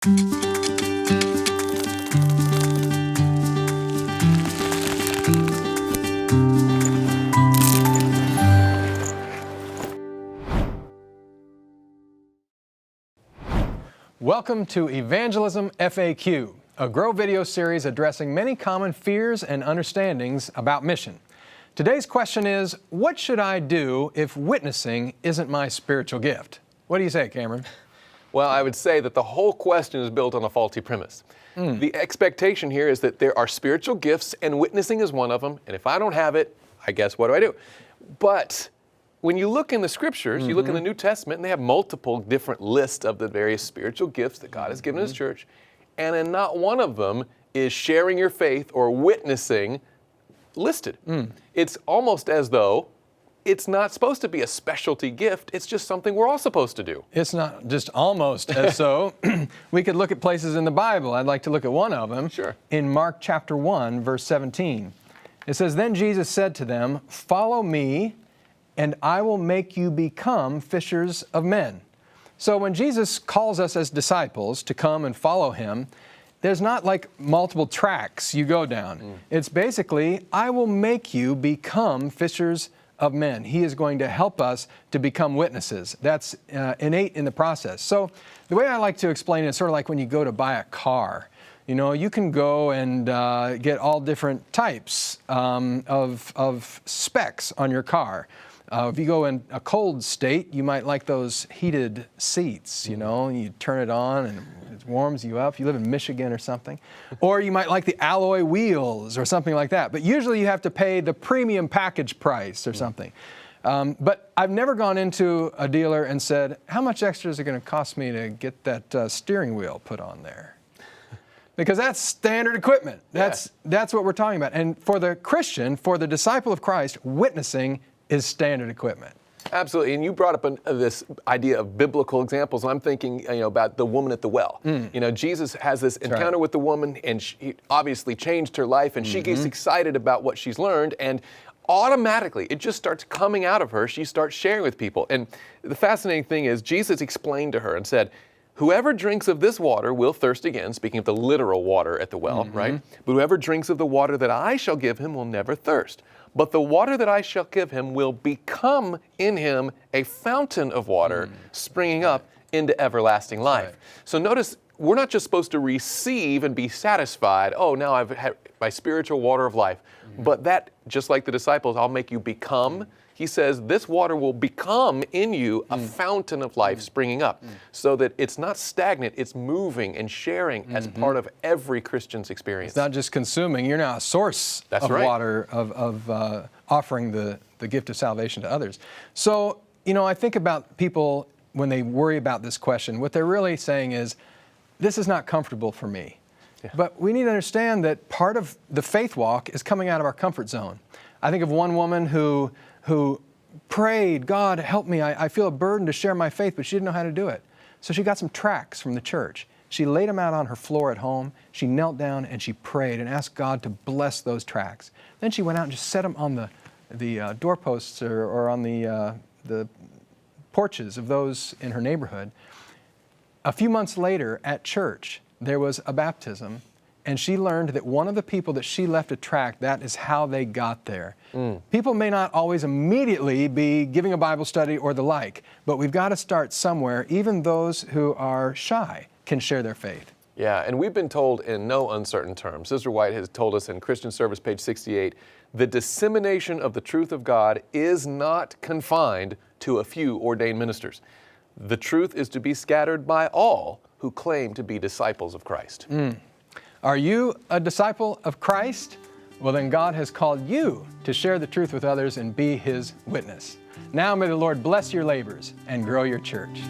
Welcome to Evangelism FAQ, a Grow video series addressing many common fears and understandings about mission. Today's question is, what should I do if witnessing isn't my spiritual gift? What do you say, Cameron? Well, I would say that the whole question is built on a faulty premise. The expectation here is that there are spiritual gifts and witnessing is one of them, and if I don't have it, I guess what do I do? But when you look in the scriptures, you look in the New Testament, and they have multiple different lists of the various spiritual gifts that God has given His church, and in not one of them is sharing your faith or witnessing listed. It's almost as though it's not supposed to be a specialty gift, it's just something we're all supposed to do. It's not just almost as so. We could look at places in the Bible. I'd like to look at one of them. Sure. In Mark chapter 1, verse 17. It says, "Then Jesus said to them, 'Follow me, and I will make you become fishers of men.'" So when Jesus calls us as disciples to come and follow Him, there's not like multiple tracks you go down. It's basically, I will make you become fishers of men. He is going to help us to become witnesses. That's innate in the process. So the way I like to explain it is sort of like when you go to buy a car. You know, you can go and get all different types of specs on your car. If you go in a cold state, you might like those heated seats, you know, and you turn it on and it warms you up. You live in Michigan or something. Or you might like the alloy wheels or something like that. But usually you have to pay the premium package price or something. But I've never gone into a dealer and said, how much extra is it going to cost me to get that steering wheel put on there? Because that's standard equipment. That's what we're talking about. And for the Christian, for the disciple of Christ, witnessing is standard equipment. Absolutely, and you brought up this idea of biblical examples. I'm thinking, about the woman at the well. Jesus has this encounter with the woman, and she obviously changed her life, and she gets excited about what she's learned, and automatically it just starts coming out of her. She starts sharing with people, and the fascinating thing is Jesus explained to her and said, "Whoever drinks of this water will thirst again," speaking of the literal water at the well, right? "But whoever drinks of the water that I shall give him will never thirst. But the water that I shall give him will become in him a fountain of water springing up into everlasting life." Right. So notice, we're not just supposed to receive and be satisfied, oh, now I've had my spiritual water of life. But that, just like the disciples, I'll make you become. He says this water will become in you a fountain of life springing up, so that it's not stagnant, it's moving and sharing as part of every Christian's experience. It's not just consuming, you're now a source of water, of offering the gift of salvation to others. So, I think about people when they worry about this question, what they're really saying is, this is not comfortable for me. Yeah. But we need to understand that part of the faith walk is coming out of our comfort zone. I think of one woman who prayed, "God, help me, I feel a burden to share my faith," but she didn't know how to do it. So she got some tracts from the church. She laid them out on her floor at home. She knelt down and she prayed and asked God to bless those tracts. Then she went out and just set them on the doorposts or on the porches of those in her neighborhood. A few months later at church, there was a baptism. And she learned that one of the people that she left a tract, that is how they got there. People may not always immediately be giving a Bible study or the like, but we've got to start somewhere. Even those who are shy can share their faith. Yeah, and we've been told in no uncertain terms, Sister White has told us in Christian Service, page 68, the dissemination of the truth of God is not confined to a few ordained ministers. The truth is to be scattered by all who claim to be disciples of Christ. Are you a disciple of Christ? Well, then God has called you to share the truth with others and be His witness. Now may the Lord bless your labors and grow your church.